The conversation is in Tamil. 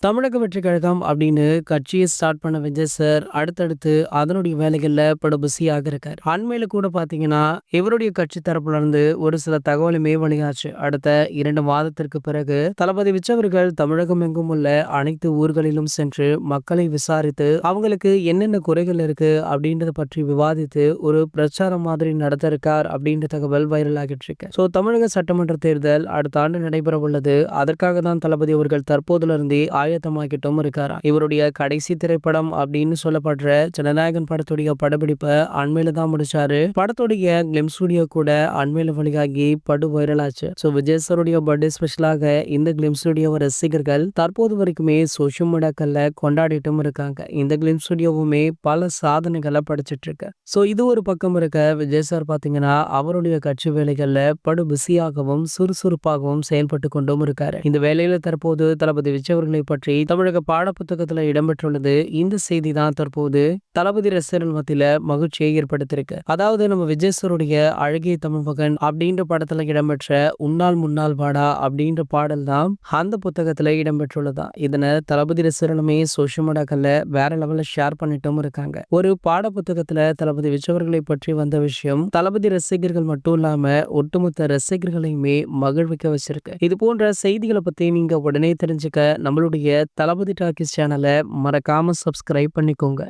தமிழக வெற்றி கழகம் அப்படின்னு கட்சியை ஸ்டார்ட் பண்ண விஜய் சார் அடுத்தடுத்து அதனுடைய வேலைகள்ல படு பிஸியாக இருக்காரு. அண்மையில கூட பாத்தீங்கன்னா இவருடைய கட்சி தரப்புல இருந்து ஒரு சில தகவலுமே வெளியாச்சு. அடுத்த 2 மாதத்திற்கு பிறகு தளபதி விஜய் அவர்கள் தமிழகம் எங்கும் உள்ள அனைத்து ஊர்களிலும் சென்று மக்களை விசாரித்து அவங்களுக்கு என்னென்ன குறைகள் இருக்கு அப்படின்றத பற்றி விவாதித்து ஒரு பிரச்சாரம் மாதிரி நடத்த இருக்கார் அப்படின்ற தகவல் வைரல் ஆகிட்டு இருக்கு. சோ தமிழக சட்டமன்ற தேர்தல் அடுத்த ஆண்டு நடைபெற உள்ளது. அதற்காக தான் தளபதி அவர்கள் தற்போதுல இருந்தே ஆயத்தமாகிட்டும் இருக்காராம். இவருடைய கடைசி திரைப்படம் அப்படின்னு சொல்லப்படுற ஜனநாயகன் படத்துடைய படப்பிடிப்பை அண்மையில தான் முடிச்சாரு. படத்துடைய கிளிம் ஸ்டுடியோ கூட அண்மையில வெளியாகி படு வைரல் ஆச்சு. சோ விஜய் சாருடைய பர்த்டே ஸ்பெஷலாக இந்த கிளிம் ஸ்டுடியோ ரசிகர்கள் தற்போது வரைக்குமே சோசியல் மீடியாக்கள்ல கொண்டாடிட்டும் இருக்காங்க. இந்த கிளிம் ஸ்டுடியோவுமே பல சாதனைகளை படைச்சிட்டு இருக்கு. சோ இது ஒரு பக்கம் இருக்க, விஜய் சார் பாத்தீங்கன்னா அவருடைய கட்சி வேலைகள்ல படு பிஸியாகவும் சுறுசுறுப்பாகவும் செயல்பட்டு கொண்டும் இருக்காரு. இந்த வேலையில தற்போது தளபதி விஜய் அவர்களை பற்றி தமிழக பாட புத்தகத்துல இடம்பெற்றுள்ளது. இந்த செய்தி தான் தற்போது தளபதி ரசிகர்கள் மத்தியில மகிழ்ச்சியை ஏற்படுத்தியிருக்கு. அதாவது நம்ம விஜய் சாருடைய அழகிய தமிழ் மகன் அப்படின்ற படத்துல இடம்பெற்ற உன்னால் முன்னாள் வாடா அப்படின்ற பாடல் தான் அந்த புத்தகத்துல இடம்பெற்றுள்ளதா. இதனை தளபதி ரசிகர்களுமே சோசியல் மீடியாக்கள்ல வேற லெவல்ல ஷேர் பண்ணிட்டும் இருக்காங்க. ஒரு பாட புத்தகத்துல தளபதி விஜய் அவர்களை பற்றி வந்த விஷயம் தளபதி ரசிகர்கள் மட்டும் இல்லாம ஒட்டுமொத்த ரசிகர்களையுமே மகிழ்விக்க வச்சிருக்கு. இது போன்ற செய்திகளை பத்தி நீங்க உடனே தெரிஞ்சுக்க நம்மளுடைய தளபதி டாக்கீஸ் சேனலை மறக்காம சப்ஸ்கிரைப் பண்ணிக்கோங்க.